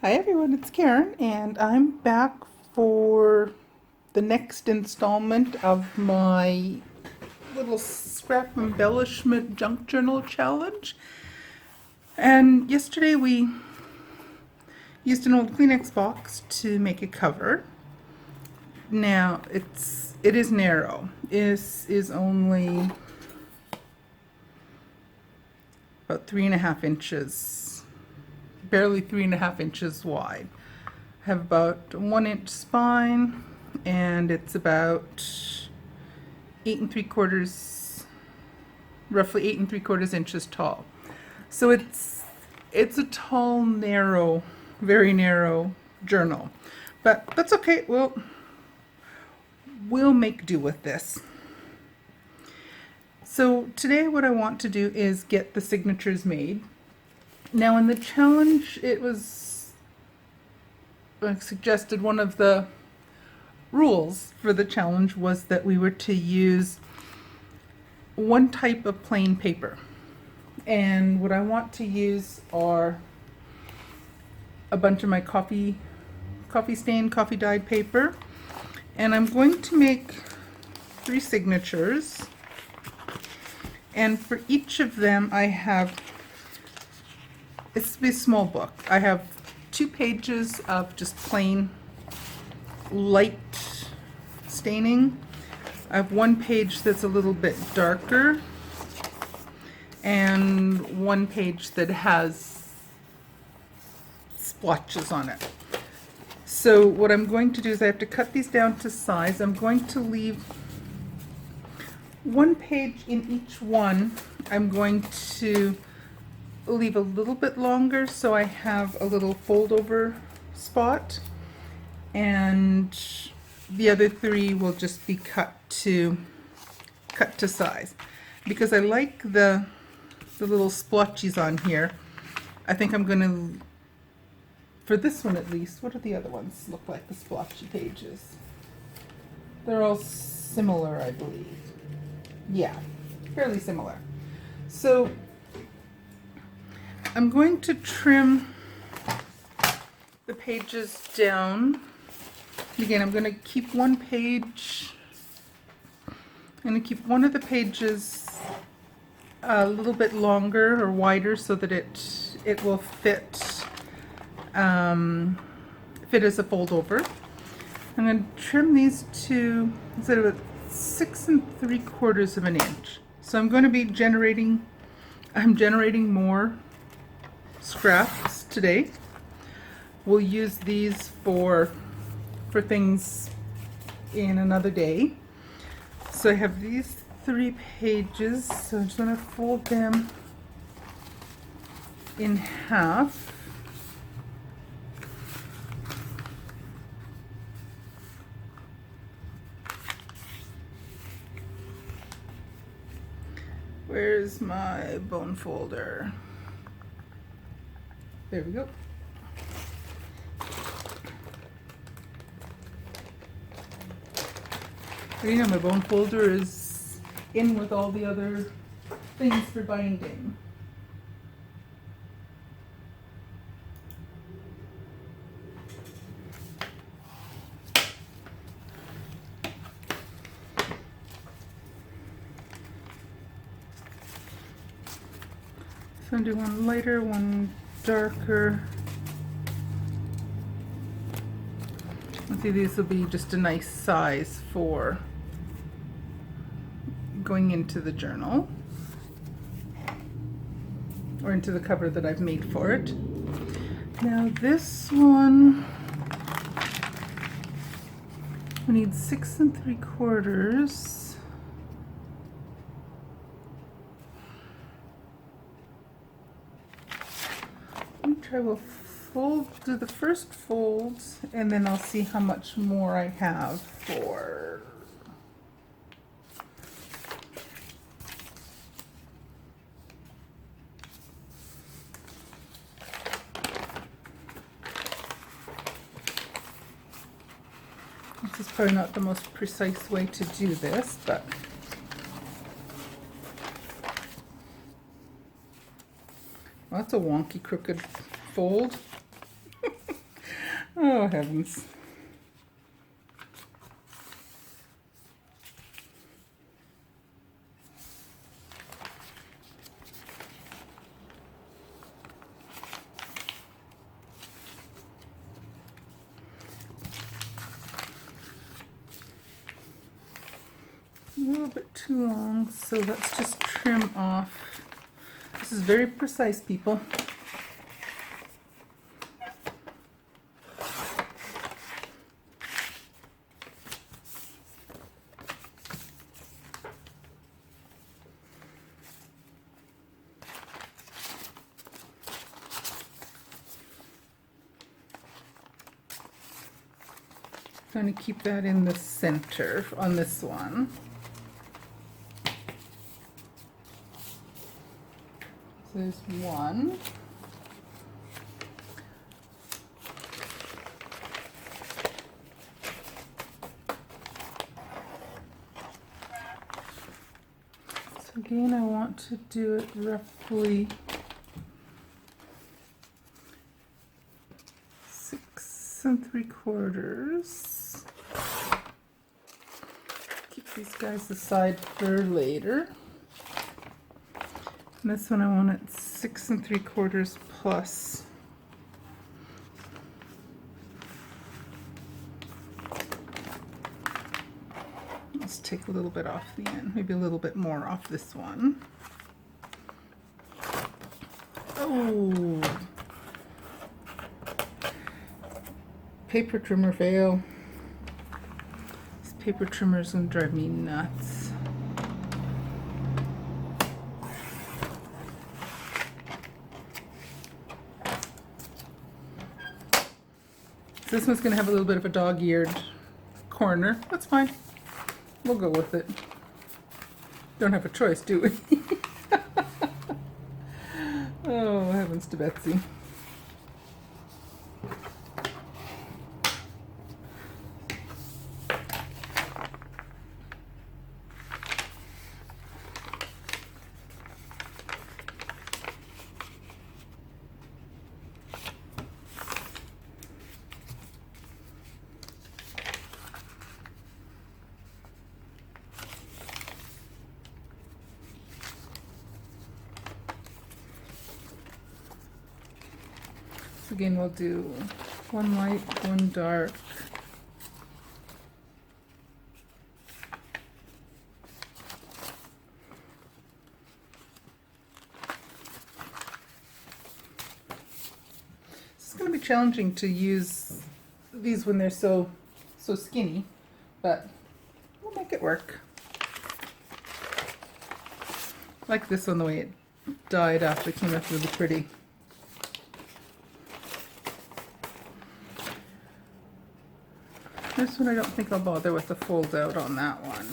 Hi everyone, it's Karen, and I'm back for the next installment of my little Scrap Embellishment Junk Journal challenge. And yesterday we used an old kleenex box to make a cover. Now it is narrow. This is only about 3.5 inches, barely 3.5 inches wide. I have about a 1 inch spine, and it's about 8 3/4, roughly 8 3/4 inches tall. So it's a tall, narrow, very narrow journal, but that's okay. We'll make do with this. So today what I want to do is get the signatures made. Now in the challenge, it was suggested one of the rules for the challenge was that we were to use one type of plain paper. And what I want to use are a bunch of my coffee stained, coffee dyed paper. And I'm going to make 3 signatures. And for each of them I have, it's a small book. I have 2 pages of just plain light staining. I have 1 page that's a little bit darker, and 1 page that has splotches on it. So what I'm going to do is I have to cut these down to size. I'm going to leave 1 page in each one. I'm going to leave a little bit longer so I have a little fold over spot, and the other 3 will just be cut to size, because I like the little splotches on here. I think I'm going to, for this one at least, what do the other ones look like, the splotchy pages? They're all similar, I believe. Yeah, fairly similar. So I'm going to trim the pages down. Again, I'm going to keep 1 page. I'm going to keep one of the pages a little bit longer or wider so that it will fit as a fold over. I'm going to trim these to, instead of 6 3/4 inch. So I'm going to be generating more scraps today. We'll use these for things in another day. So I have these 3 pages, so I'm just going to fold them in half. Where's my bone folder? There we go. You know, my bone folder is in with all the other things for binding. So I'm going to do 1 lighter, 1 darker. Let's see, these will be just a nice size for going into the journal, or into the cover that I've made for it. Now this one, we need 6 3/4. I will do the first fold, and then I'll see how much more I have for this. Is probably not the most precise way to do this, but well, that's a wonky crooked fold. Oh, heavens. A little bit too long, so let's just trim off. This is very precise, people. Going to keep that in the center on this one. So there's one. So again, I want to do it roughly 6 3/4. Keep these guys aside for later. And this one I want it 6 3/4 plus. Let's take a little bit off the end, maybe a little bit more off this one. Oh! Paper trimmer fail. This paper trimmer is going to drive me nuts. So this one's going to have a little bit of a dog-eared corner. That's fine. We'll go with it. Don't have a choice, do we? Oh, heavens to Betsy. So again, we'll do one light, one dark. It's going to be challenging to use these when they're so skinny, but we'll make it work. I like this one, the way it dyed after it came out really pretty. This one I don't think I'll bother with the fold out on that one.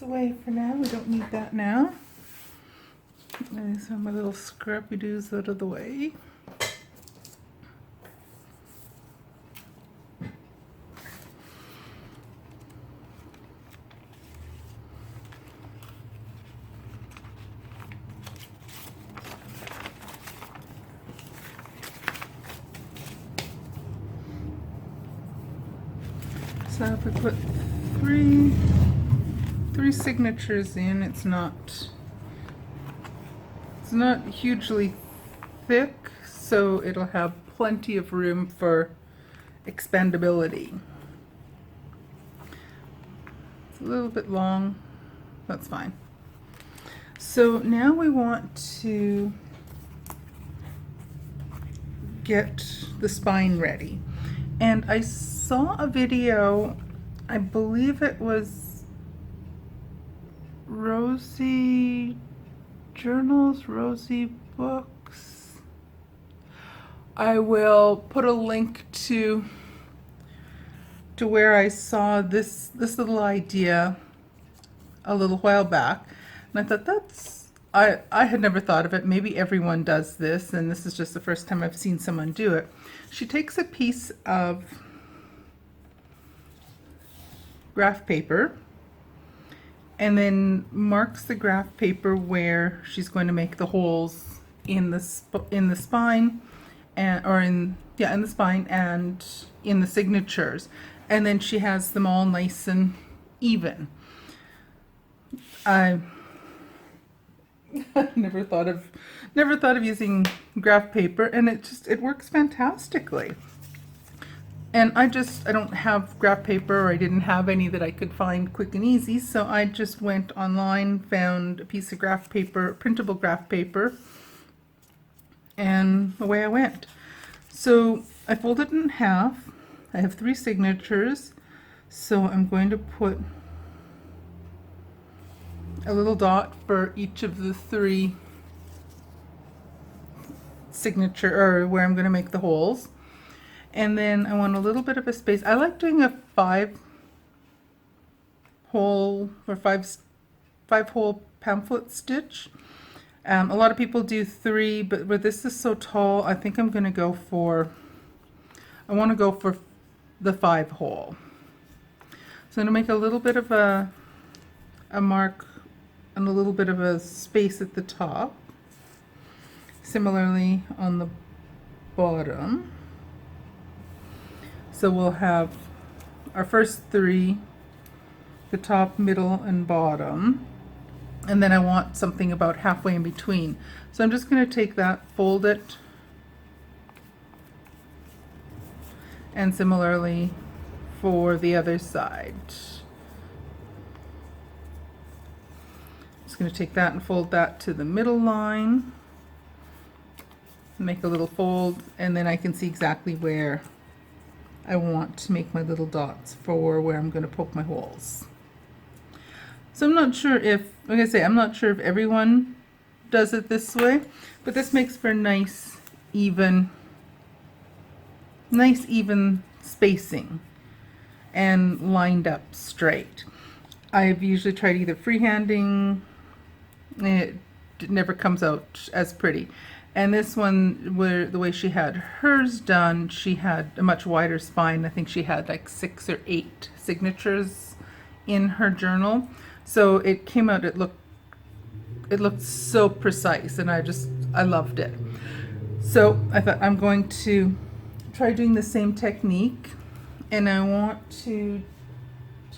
Away for now. We don't need that now. There's some of my little scrappy doos out of the way. So if we put three signatures in, it's not hugely thick, so it'll have plenty of room for expandability. It's a little bit long, that's fine. So now we want to get the spine ready. And I saw a video, I believe it was Rosie Journals, Rosie Books. I will put a link to where I saw this little idea a little while back, and I thought I had never thought of it. Maybe everyone does this, and this is just the first time I've seen someone do it. She takes a piece of graph paper and then marks the graph paper where she's going to make the holes in the spine, and in the spine and in the signatures, and then she has them all nice and even. I never thought of using graph paper, and it works fantastically. And I don't have graph paper, or I didn't have any that I could find quick and easy, so I just went online, found a piece of graph paper, printable graph paper, and away I went. So I folded it in half. I have 3 signatures, so I'm going to put a little dot for each of the 3 signature, or where I'm going to make the holes. And then I want a little bit of a space. I like doing a 5 hole or 5 hole pamphlet stitch. A lot of people do 3, but where this is so tall, I think I'm going to go for, I want to go for the 5 hole. So I'm going to make a little bit of a mark and a little bit of a space at the top. Similarly on the bottom. So we'll have our first 3, the top, middle, and bottom. And then I want something about halfway in between. So I'm just going to take that, fold it, and similarly for the other side. Just going to take that and fold that to the middle line, make a little fold, and then I can see exactly where I want to make my little dots for where I'm going to poke my holes. So I'm not sure if, like I say, I'm not sure if everyone does it this way, but this makes for nice even spacing and lined up straight. I've usually tried either freehanding. It never comes out as pretty. And this one, where the way she had hers done, she had a much wider spine. I think she had like 6 or 8 signatures in her journal. So it came out, it looked so precise, and I loved it. So I thought I'm going to try doing the same technique, and I want to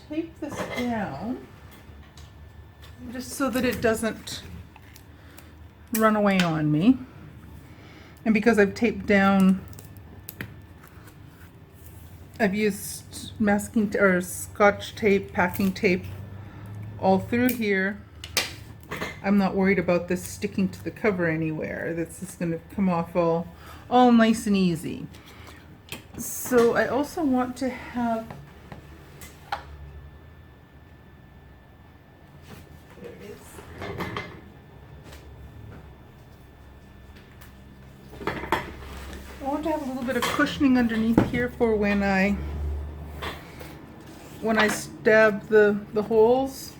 tape this down just so that it doesn't run away on me. And because I've taped down, I've used masking or scotch tape, packing tape all through here. I'm not worried about this sticking to the cover anywhere. This is going to come off all nice and easy. So I also want to have, there it is. I want to have a little bit of cushioning underneath here for when I stab the holes.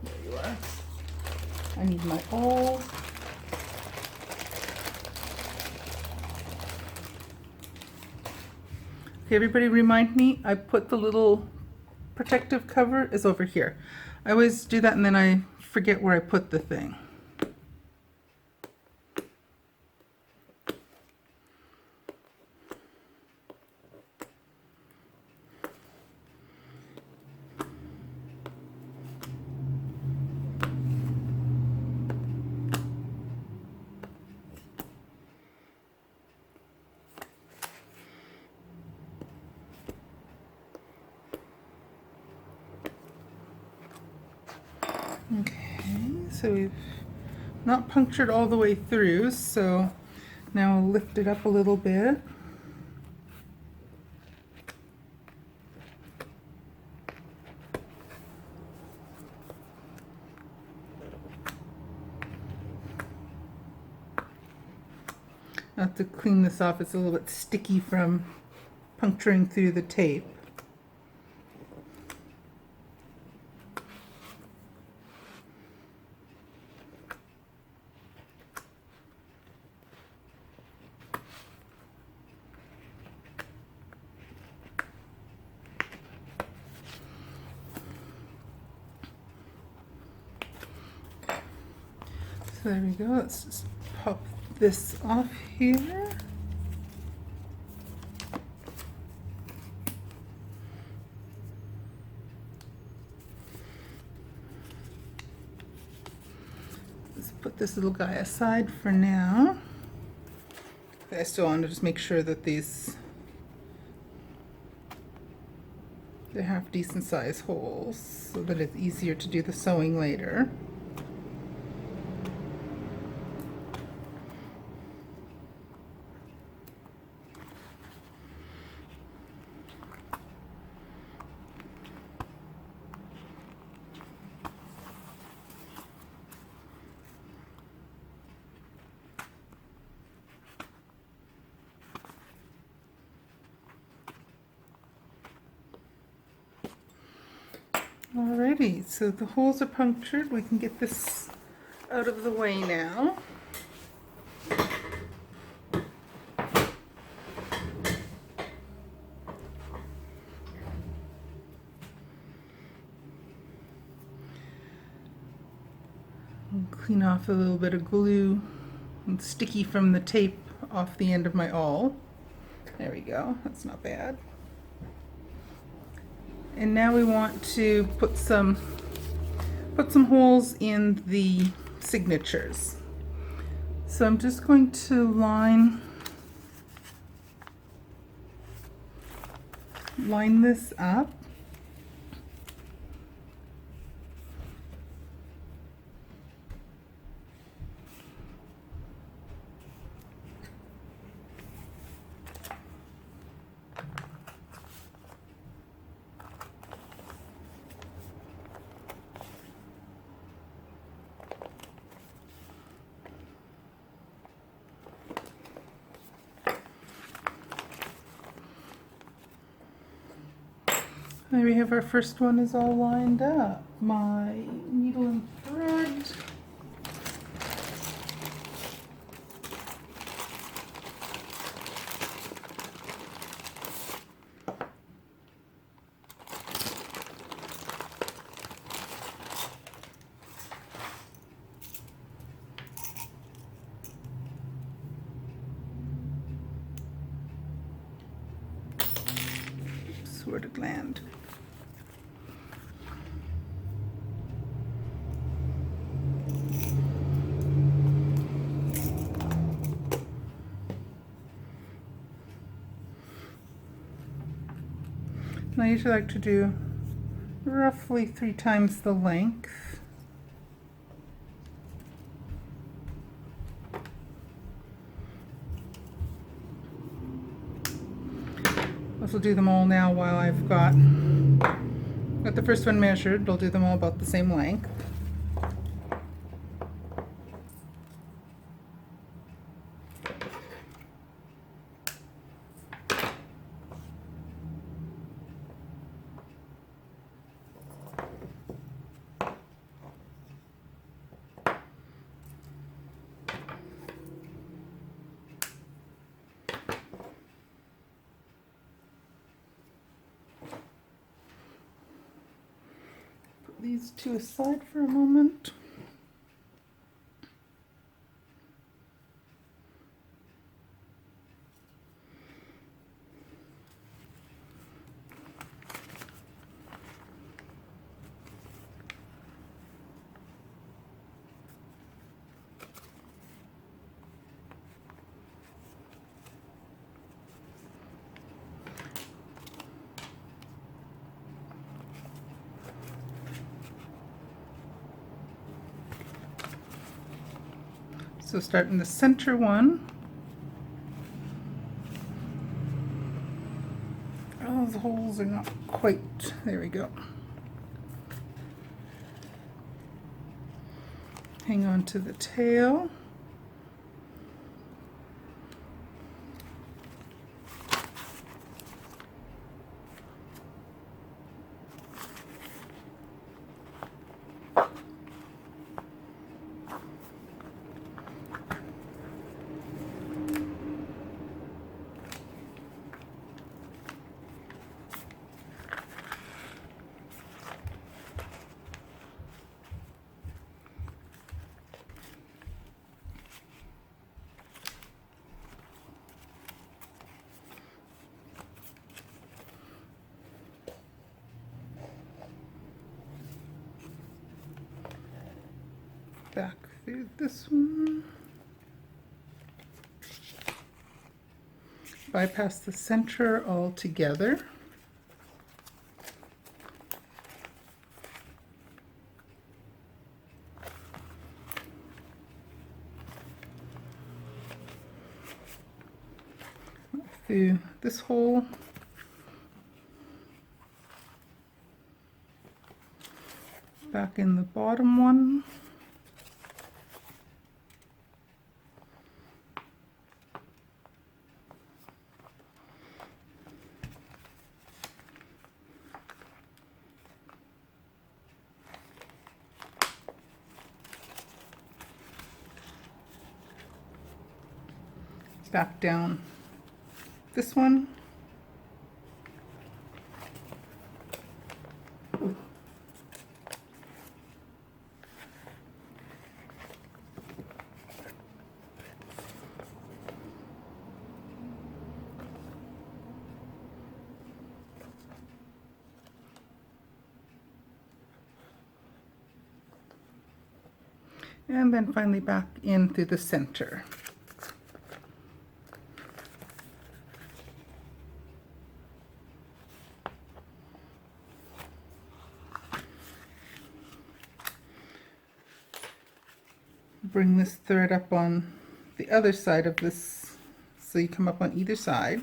There you are. I need my awl. Okay, everybody remind me, I put the little protective cover is over here. I always do that and then I forget where I put the thing. Okay, so we've not punctured all the way through, so now I'll lift it up a little bit. have to clean this off. It's a little bit sticky from puncturing through the tape. So there we go. Let's just pop this off here. Let's put this little guy aside for now. I still want to just make sure that they have decent size holes so that it's easier to do the sewing later. Alrighty, so the holes are punctured. We can get this out of the way now. I'll clean off a little bit of glue and sticky from the tape off the end of my awl. There we go, that's not bad. And now we want to put some holes in the signatures. So I'm just going to line this up. There we have our first one is all lined up. My needle and thread. Oops, where did it land? And I usually like to do roughly 3 times the length. This will do them all now while I've got the first one measured. I'll do them all about the same length. These two aside for a moment. So start in the center one. Oh, the holes are not quite, there we go. Hang on to the tail. back through this one. Bypass the center altogether. Through this hole. Back in the bottom one. Back down this one. And then finally back in through the center. Bring this thread up on the other side of this, so you come up on either side.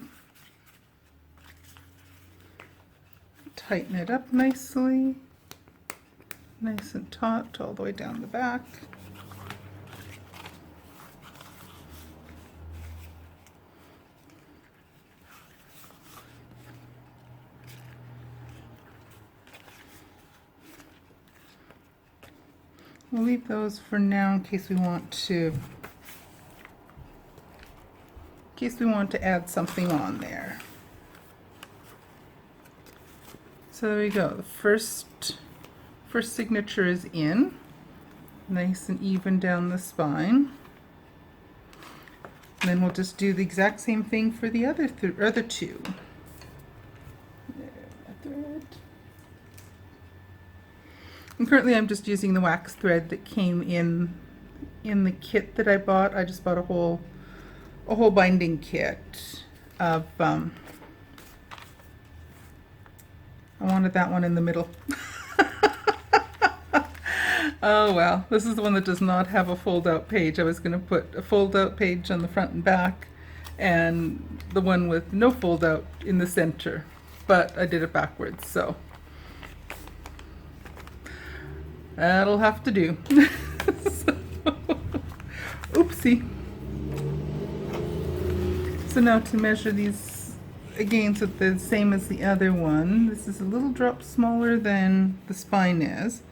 Tighten it up nicely, nice and taut all the way down the back. We'll leave those for now in case we want to add something on there. So there we go. The first signature is in, nice and even down the spine. And then we'll just do the exact same thing for the other two. And currently I'm just using the wax thread that came in the kit that I bought. I just bought a whole binding kit of I wanted that one in the middle. Oh well, this is the one that does not have a fold-out page. I was going to put a fold-out page on the front and back and the one with no fold-out in the center, but I did it backwards, so that'll have to do. So, oopsie. So now to measure these again so they're the same as the other one. This is a little drop smaller than the spine is.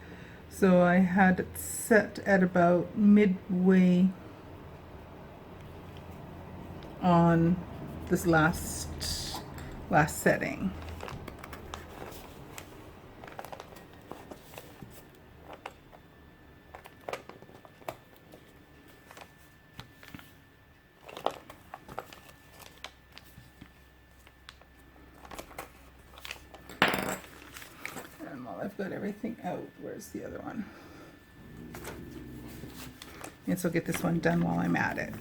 So I had it set at about midway on this last setting. I've got everything out. Where's the other one? And so I'll get this one done while I'm at it.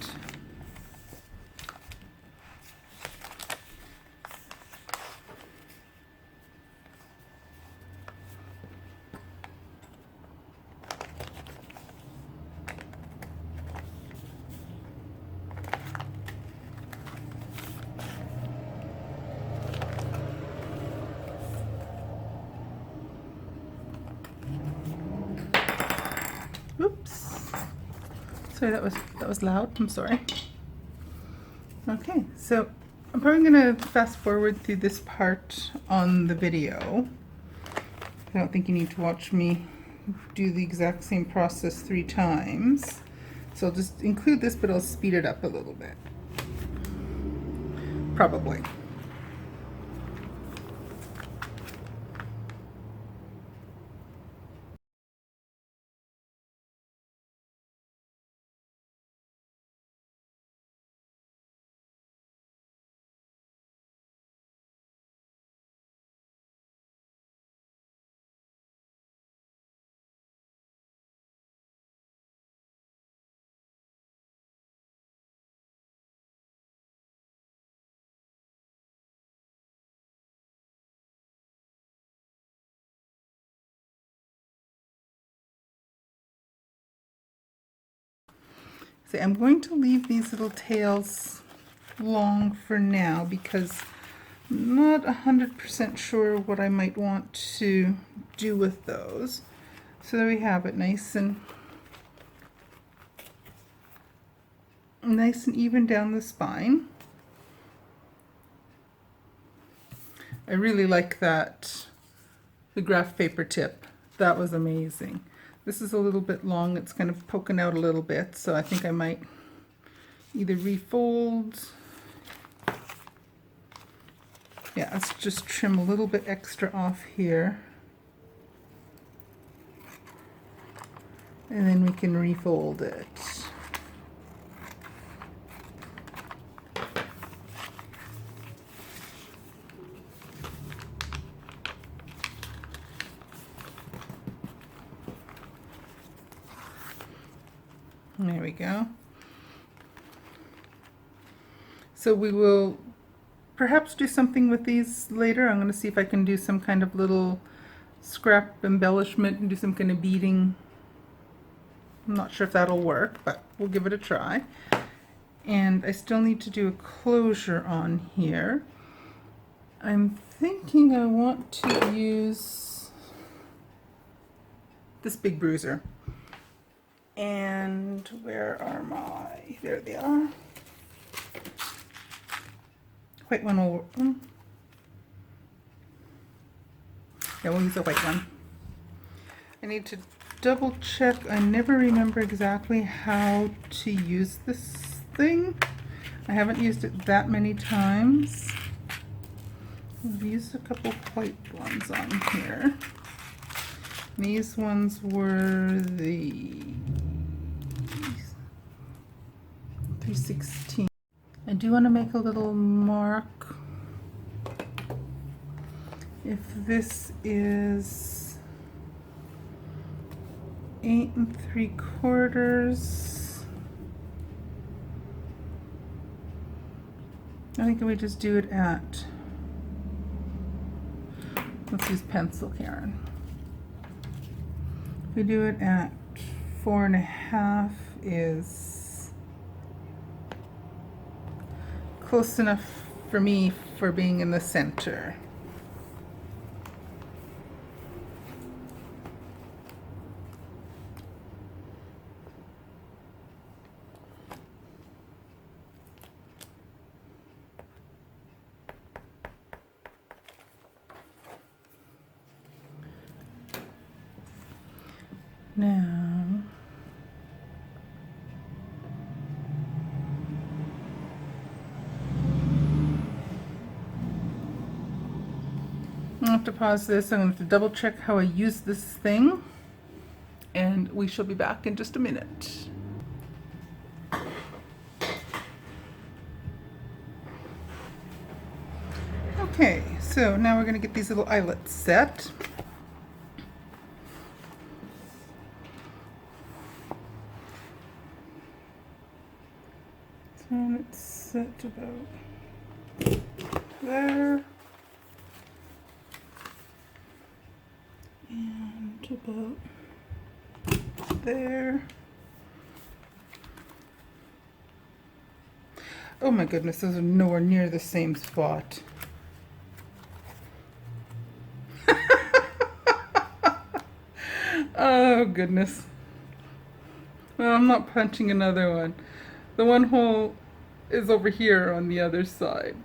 Oops. Sorry, that was loud. I'm sorry. Okay, so I'm probably going to fast forward through this part on the video. I don't think you need to watch me do the exact same process 3 times. So I'll just include this, but I'll speed it up a little bit. Probably. So I'm going to leave these little tails long for now because I'm not 100% sure what I might want to do with those. So there we have it, nice and even down the spine. I really like that, the graph paper tip. That was amazing. This is a little bit long, it's kind of poking out a little bit, so I think I might either refold. Yeah, let's just trim a little bit extra off here. And then we can refold it. There we go. So we will perhaps do something with these later. I'm going to see if I can do some kind of little scrap embellishment and do some kind of beading. I'm not sure if that'll work, but we'll give it a try. And I still need to do a closure on here. I'm thinking I want to use this big bruiser. And where are my, there they are. White one will, yeah, we'll use a white one. I need to double check. I never remember exactly how to use this thing. I haven't used it that many times. I've used a couple white ones on here. These ones were the 316. I do want to make a little mark. If this is 8 3/4, I think we just do it at, let's use pencil, Karen. If we do it at 4 1/2 is close enough for me for being in the center. Now, I have to pause this. I'm going to have to double check how I use this thing, and we shall be back in just a minute. Okay, so now we're going to get these little eyelets set. So it's set about there. And about there. Oh my goodness, those are nowhere near the same spot. Oh goodness. Well, I'm not punching another one. The one hole is over here on the other side.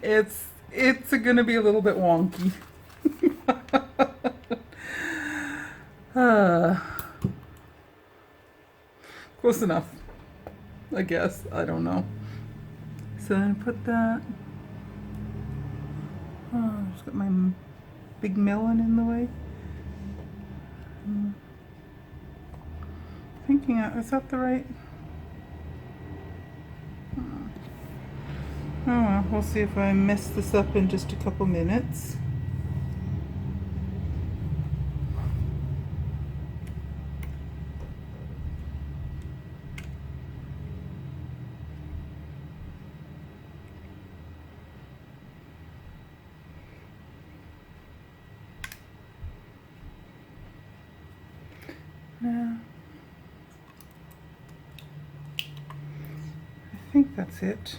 It's gonna be a little bit wonky. Close enough, I guess. I don't know. So I'm gonna put that. Oh, I've just got my big melon in the way. Thinking, is that the right? Oh well, we'll see if I mess this up in just a couple minutes. Now, think that's it.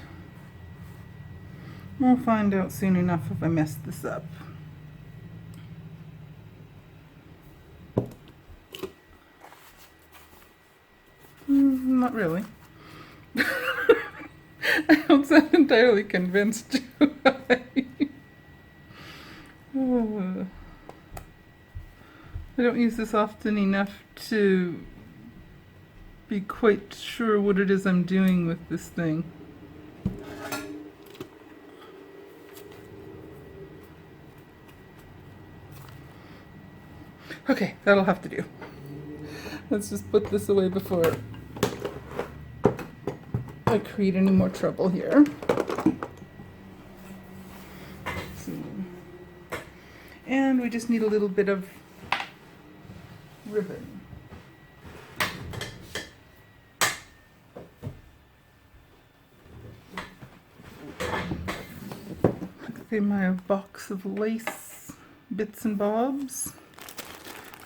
We'll find out soon enough if I mess this up. Not really. I don't sound entirely convinced, do I? I don't use this often enough to be quite sure what it is I'm doing with this thing. Okay, that'll have to do. Let's just put this away before I create any more trouble here. And we just need a little bit of ribbon. Look at my box of lace bits and bobs.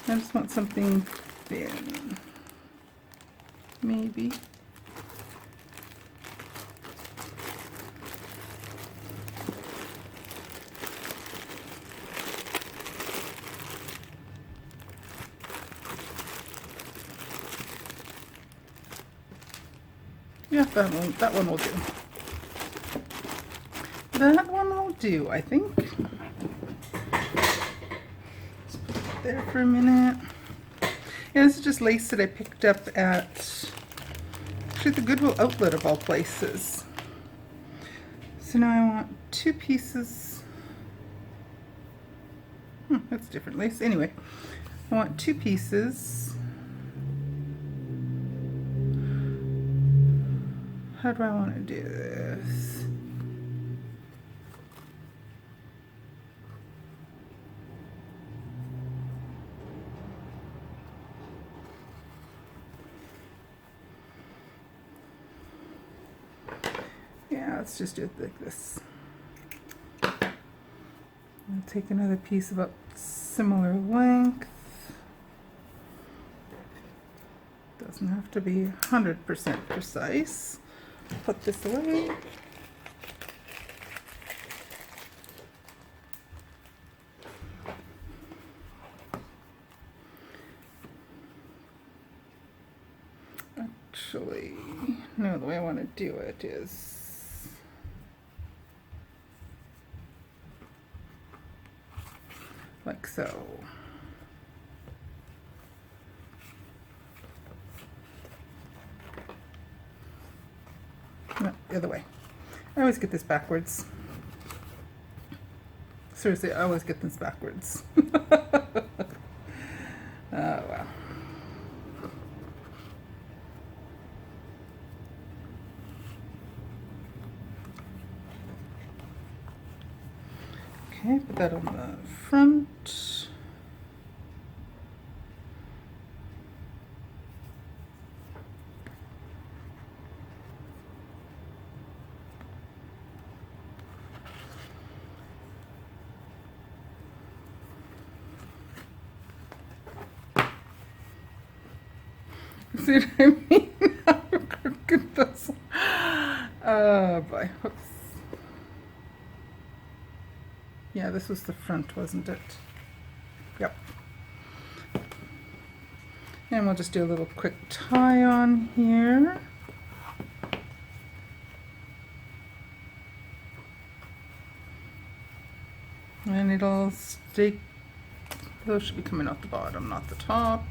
I just want something thin, maybe. Yeah, that one will do. That one will do, I think. Just put it there for a minute. Yeah, this is just lace that I picked up at actually the Goodwill outlet of all places. So now I want 2 pieces. That's different lace. Anyway, I want 2 pieces. How do I want to do this? Yeah, let's just do it like this. I'll take another piece about similar length. Doesn't have to be 100% precise. Put this away. Actually, no, the way I want to do it is like so. No, the other way. I always get this backwards. Seriously, I always get this backwards. Oh, well. Okay, put that on the front. See what I mean? Crooked this. Oh boy. Oops. Yeah, this was the front, wasn't it? Yep. And we'll just do a little quick tie on here. And it'll stay, those should be coming out the bottom, not the top.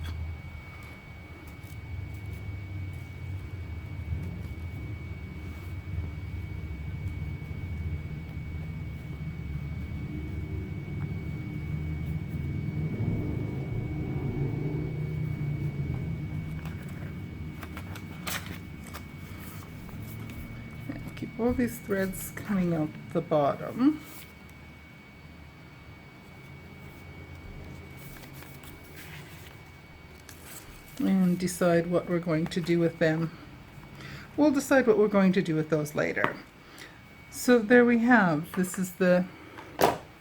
Keep all these threads coming out the bottom. And decide what we're going to do with them. We'll decide what we're going to do with those later. So there we have, this is the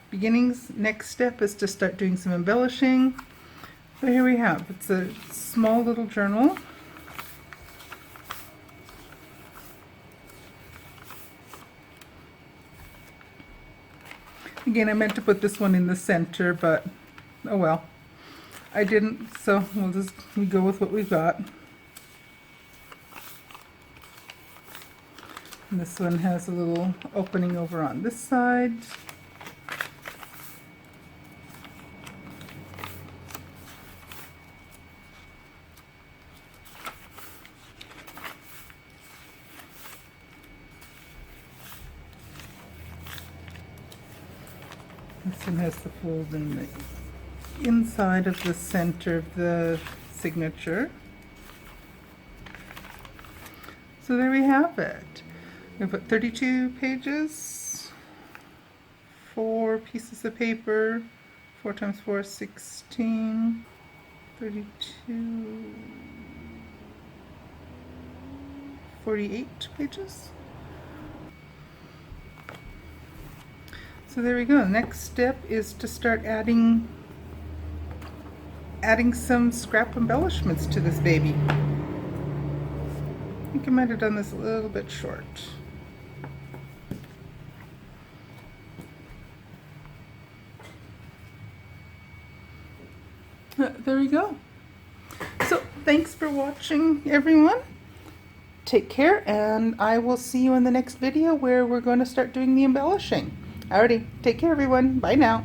beginnings. Next step is to start doing some embellishing. So here we have, it's a small little journal. Again, I meant to put this one in the center, but oh well. I didn't, so we go with what we've got. And this one has a little opening over on this side. This one has the fold in the inside of the center of the signature. So there we have it. We've got 32 pages, 4 pieces of paper, 4 times 4 is 16, 32, 48 pages. So there we go. Next step is to start adding some scrap embellishments to this baby. I think I might have done this a little bit short. There we go. So thanks for watching, everyone. Take care, and I will see you in the next video where we're going to start doing the embellishing. Alrighty, take care, everyone. Bye now.